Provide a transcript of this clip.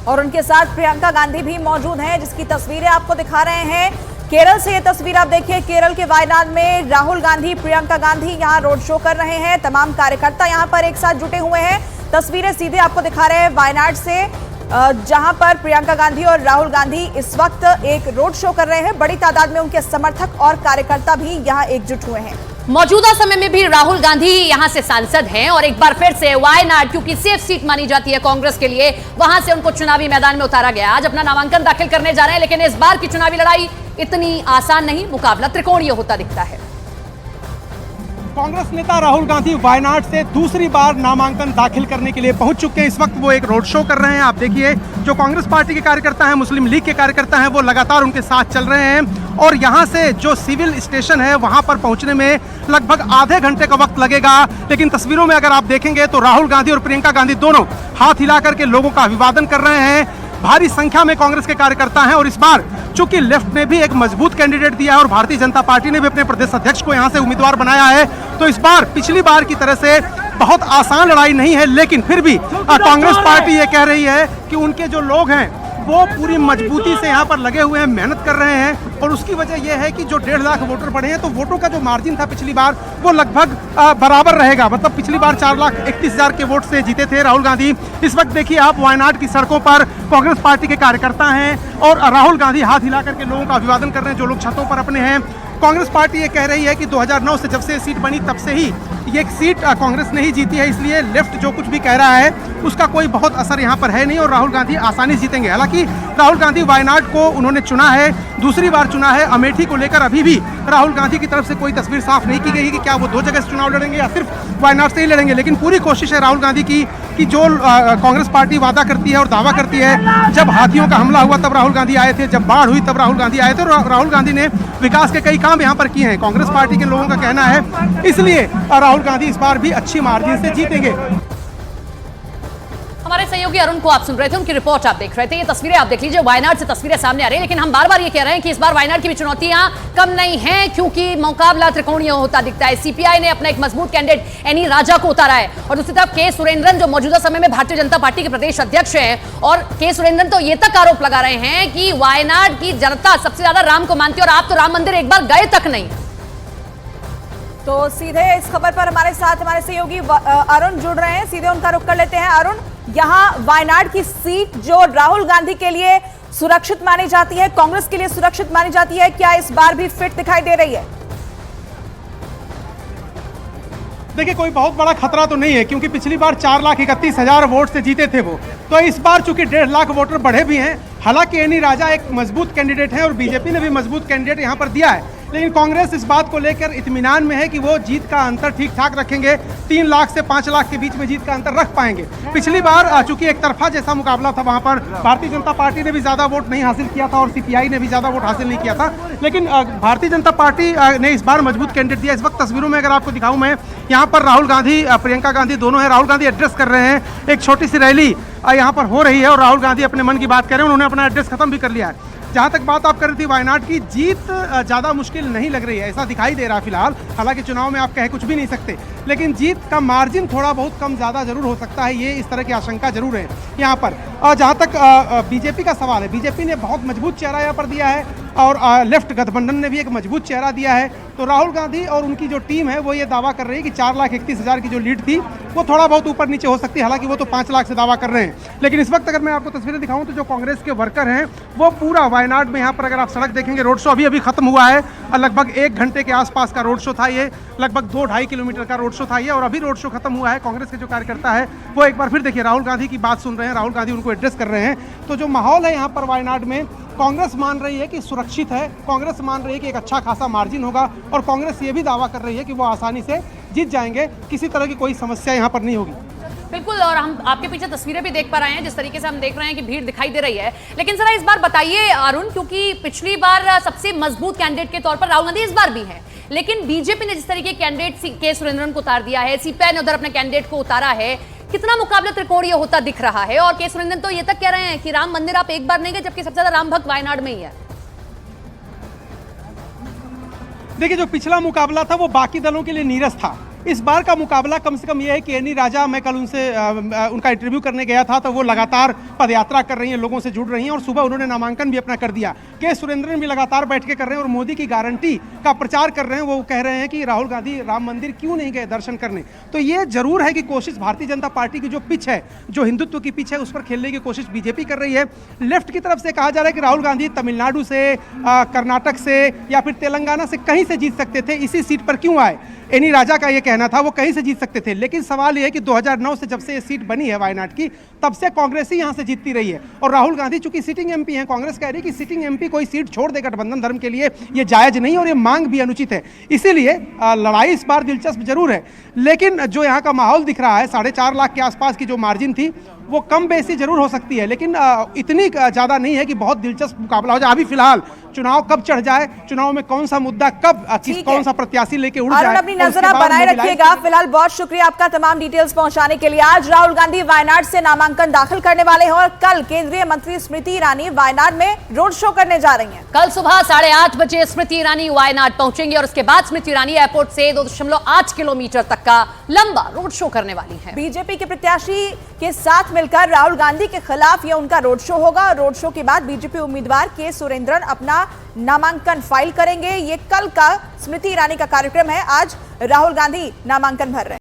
और उनके साथ प्रियंका गांधी भी मौजूद हैं, जिसकी तस्वीरें आपको दिखा रहे हैं। केरल से ये तस्वीर आप देखिए, केरल के वायनाड में राहुल गांधी, प्रियंका गांधी यहाँ रोड शो कर रहे हैं। तमाम कार्यकर्ता यहाँ पर एक साथ जुटे हुए हैं। तस्वीरें सीधे आपको दिखा रहे हैं वायनाड से, जहां पर प्रियंका गांधी और राहुल गांधी इस वक्त एक रोड शो कर रहे हैं। बड़ी तादाद में उनके समर्थक और कार्यकर्ता भी यहां एकजुट हुए हैं। मौजूदा समय में भी राहुल गांधी यहां से सांसद हैं और एक बार फिर से वायनाड, क्योंकि सेफ सीट मानी जाती है कांग्रेस के लिए, वहां से उनको चुनावी मैदान में उतारा गया। आज अपना नामांकन दाखिल करने जा रहे हैं, लेकिन इस बार की चुनावी लड़ाई इतनी आसान नहीं, मुकाबला त्रिकोणीय होता दिखता है। कांग्रेस नेता राहुल गांधी वायनाड से दूसरी बार नामांकन दाखिल करने के लिए पहुंच चुके हैं। इस वक्त वो एक रोड शो कर रहे हैं। आप देखिए, जो कांग्रेस पार्टी के कार्यकर्ता हैं, मुस्लिम लीग के कार्यकर्ता हैं, वो लगातार उनके साथ चल रहे हैं और यहां से जो सिविल स्टेशन है वहां पर पहुंचने में लगभग आधे घंटे का वक्त लगेगा। लेकिन तस्वीरों में अगर आप देखेंगे तो राहुल गांधी और प्रियंका गांधी दोनों हाथ हिला करके लोगों का अभिवादन कर रहे हैं। भारी संख्या में कांग्रेस के कार्यकर्ता हैं और इस बार चूंकि लेफ्ट ने भी एक मजबूत कैंडिडेट दिया है और भारतीय जनता पार्टी ने भी अपने प्रदेश अध्यक्ष को यहां से उम्मीदवार बनाया है, तो इस बार पिछली बार की तरह से बहुत आसान लड़ाई नहीं है। लेकिन फिर भी कांग्रेस पार्टी ये कह रही है कि उनके जो लोग हैं वो पूरी मजबूती से यहाँ पर लगे हुए हैं, मेहनत कर रहे हैं और उसकी वजह यह है कि जो 1.5 लाख वोटर बढ़े हैं, तो वोटों का जो मार्जिन था पिछली बार वो लगभग बराबर रहेगा। मतलब पिछली बार 4,31,000 के वोट से जीते थे राहुल गांधी। इस वक्त देखिए आप वायनाड की सड़कों पर कांग्रेस पार्टी के कार्यकर्ता हैं और राहुल गांधी हाथ हिला करके लोगों का अभिवादन कर रहे हैं, जो लोग छतों पर अपने हैं। कांग्रेस पार्टी ये कह रही है कि 2009 से जब से ये सीट बनी तब से ही ये सीट कांग्रेस ने ही जीती है, इसलिए लेफ्ट जो कुछ भी कह रहा है उसका कोई बहुत असर यहाँ पर है नहीं और राहुल गांधी आसानी से जीतेंगे। हालांकि राहुल गांधी वायनाड को उन्होंने चुना है, दूसरी बार चुना है। अमेठी को लेकर अभी भी राहुल गांधी की तरफ से कोई तस्वीर साफ नहीं की गई कि क्या वो 2 जगह से चुनाव लड़ेंगे या सिर्फ वायनाड से ही लड़ेंगे। लेकिन पूरी कोशिश है राहुल गांधी की कि जो कांग्रेस पार्टी वादा करती है और दावा करती है, जब हाथियों का हमला हुआ तब राहुल गांधी आए थे, जब बाढ़ हुई तब राहुल गांधी आए थे और राहुल गांधी ने विकास के कई काम यहाँ पर किए हैं। कांग्रेस पार्टी के लोगों का कहना है, इसलिए राहुल गांधी इस बार भी अच्छी मार्जिन से जीतेंगे। हमारे सहयोगी अरुण को आप सुन रहे थे, उनकी रिपोर्ट आप देख रहे थे। ये तस्वीरें आप देख लीजिए, वायनाड से तस्वीरें सामने आ रही हैं, लेकिन हम बार बार ये कह रहे हैं कि इस बार वायनाड की भी चुनौतियां कम नहीं हैं, क्योंकि मुकाबला त्रिकोणीय होता दिखता है। सीपीआई ने अपना एक मजबूत कैंडिडेट एनी राजा को उतारा है और दूसरी तरफ के सुरेंद्रन, जो मौजूदा समय में भारतीय जनता पार्टी के प्रदेश अध्यक्ष हैं, और के सुरेंद्रन तो ये तक आरोप लगा रहे हैं कि वायनाड की जनता सबसे ज्यादा राम को मानती है और आप तो राम मंदिर एक बार गए तक नहीं। तो सीधे इस खबर पर हमारे साथ हमारे सहयोगी अरुण जुड़ रहे हैं, सीधे उनका रुख कर लेते हैं। अरुण, यहाँ वायनाड की सीट जो राहुल गांधी के लिए सुरक्षित मानी जाती है, कांग्रेस के लिए सुरक्षित मानी जाती है, क्या इस बार भी फिट दिखाई दे रही है? देखिए, कोई बहुत बड़ा खतरा तो नहीं है, क्योंकि पिछली बार 4,31,000 वोट से जीते थे वो, तो इस बार चूंकि 1.5 लाख वोटर बढ़े भी हैं। हालांकि एनी राजा एक मजबूत कैंडिडेट है और बीजेपी ने भी मजबूत कैंडिडेट यहाँ पर दिया है, लेकिन कांग्रेस इस बात को लेकर इत्मीनान में है कि वो जीत का अंतर ठीक ठाक रखेंगे। 3 लाख से 5 लाख के बीच में जीत का अंतर रख पाएंगे। पिछली बार चूंकि एक तरफा जैसा मुकाबला था, वहां पर भारतीय जनता पार्टी ने भी ज्यादा वोट नहीं हासिल किया था और सीपीआई ने भी ज्यादा वोट हासिल नहीं किया था, लेकिन भारतीय जनता पार्टी ने इस बार मजबूत कैंडिडेट दिया। इस वक्त तस्वीरों में अगर आपको दिखाऊं मैं, यहाँ पर राहुल गांधी, प्रियंका गांधी दोनों है। राहुल गांधी एड्रेस कर रहे हैं, एक छोटी सी रैली यहाँ पर हो रही है और राहुल गांधी अपने मन की बात कर रहे हैं। उन्होंने अपना एड्रेस खत्म भी कर लिया है। जहाँ तक बात आप कर रही थी वायनाड की, जीत ज़्यादा मुश्किल नहीं लग रही है, ऐसा दिखाई दे रहा है फिलहाल। हालांकि चुनाव में आप कह कुछ भी नहीं सकते, लेकिन जीत का मार्जिन थोड़ा बहुत कम ज़्यादा जरूर हो सकता है, ये इस तरह की आशंका जरूर है यहाँ पर। जहाँ तक बीजेपी का सवाल है, बीजेपी ने बहुत मजबूत चेहरा यहाँ पर दिया है और लेफ्ट गठबंधन ने भी एक मजबूत चेहरा दिया है। तो राहुल गांधी और उनकी जो टीम है वो ये दावा कर रही है कि 4,31,000 की जो लीड थी वो थोड़ा बहुत ऊपर नीचे हो सकती है। हालांकि वो तो 5 लाख से दावा कर रहे हैं, लेकिन इस वक्त अगर मैं आपको तस्वीरें दिखाऊं तो जो कांग्रेस के वर्कर हैं वो पूरा वायनाड में, यहाँ पर अगर आप सड़क देखेंगे, रोड शो अभी खत्म हुआ है। लगभग 1 घंटे के आसपास का रोड शो था ये, लगभग 2-2.5 किलोमीटर का रोड शो था ये, और अभी रोड शो खत्म हुआ है। कांग्रेस के जो कार्यकर्ता है वो एक बार फिर देखिए राहुल गांधी की बात सुन रहे हैं, राहुल गांधी उनको एड्रेस कर रहे हैं। तो जो माहौल है यहाँ पर वायनाड में, कांग्रेस मान रही है कि सुरक्षित है, कांग्रेस मान रही है कि एक अच्छा खासा मार्जिन होगा और कांग्रेस ये भी दावा कर रही है कि वो आसानी से जीत जाएंगे, किसी तरह की कोई समस्या यहाँ पर नहीं होगी। बिल्कुल, और हम आपके पीछे तस्वीरें भी देख पा रहे हैं, जिस तरीके से हम देख रहे हैं कि भीड़ दिखाई दे रही है। लेकिन जरा इस बार बताइए अरुण, क्योंकि पिछली बार सबसे मजबूत कैंडिडेट के तौर पर राहुल गांधी इस बार भी है, लेकिन बीजेपी ने जिस तरीके कैंडिडेट के सुरेंद्रन को उतार दिया है, सीपीआई ने उधर अपने कैंडिडेट को उतारा है, कितना मुकाबला त्रिकोणीय होता दिख रहा है। और के सुरेंद्रन तो ये तक कह रहे हैं कि राम मंदिर आप एक बार नहीं गए, जबकि सबसे ज्यादा राम भक्त वायनाड में ही है। देखिए, जो पिछला मुकाबला था वो बाकी दलों के लिए नीरस था, इस बार का मुकाबला कम से कम ये है कि एनी राजा, मैं कल उनसे उनका इंटरव्यू करने गया था, तो वो लगातार पदयात्रा कर रही हैं, लोगों से जुड़ रही हैं और सुबह उन्होंने नामांकन भी अपना कर दिया। के सुरेंद्रन भी लगातार बैठ के कर रहे हैं और मोदी की गारंटी का प्रचार कर रहे हैं। वो कह रहे हैं कि राहुल गांधी राम मंदिर क्यों नहीं गए दर्शन करने। तो ये जरूर है कि कोशिश भारतीय जनता पार्टी की जो पिच है, जो हिंदुत्व की पिच है, उस पर खेलने की कोशिश बीजेपी कर रही है। लेफ्ट की तरफ से कहा जा रहा है कि राहुल गांधी तमिलनाडु से, कर्नाटक से या फिर तेलंगाना से कहीं से जीत सकते थे, इसी सीट पर क्यों आए। एनी राजा का ये कहना था वो कहीं से जीत सकते थे, लेकिन सवाल ये है कि 2009 से जब से ये सीट बनी है वायनाड की, तब से कांग्रेस ही यहाँ से जीतती रही है। और राहुल गांधी चूंकि सिटिंग एमपी हैं, कांग्रेस कह रही है कि सिटिंग एमपी कोई सीट छोड़ दे गठबंधन धर्म के लिए, ये जायज नहीं और ये मांग भी अनुचित है। इसीलिए लड़ाई इस बार दिलचस्प जरूर है, लेकिन जो यहाँ का माहौल दिख रहा है, 4.5 लाख के आसपास की जो मार्जिन थी वो कम बेसी जरूर हो सकती है, लेकिन इतनी ज़्यादा नहीं है कि बहुत दिलचस्प मुकाबला हो जाए। अभी फिलहाल चुनाव कब चढ़ जाए, चुनाव में कौन सा मुद्दा कब कौन सा प्रत्याशी लेके उड़ जाए, अपनी नजर आप बनाए रखिएगा। फिलहाल बहुत शुक्रिया आपका तमाम डिटेल्स पहुंचाने के लिए। आज राहुल गांधी वायनाड से नामांकन दाखिल करने वाले हैं और कल केंद्रीय मंत्री स्मृति ईरानी वायनाड में रोड शो करने जा रही हैं। कल सुबह 8:30 बजे स्मृति ईरानी वायनाड पहुंचेंगी और उसके बाद स्मृति ईरानी एयरपोर्ट से 2.8 किलोमीटर तक का लंबा रोड शो करने वाली है। बीजेपी के प्रत्याशी के साथ मिलकर राहुल गांधी के खिलाफ यह उनका रोड शो होगा। रोड शो के बाद बीजेपी उम्मीदवार के सुरेंद्रन अपना नामांकन फाइल करेंगे। ये कल का स्मृति ईरानी का कार्यक्रम है, आज राहुल गांधी नामांकन भर रहे हैं।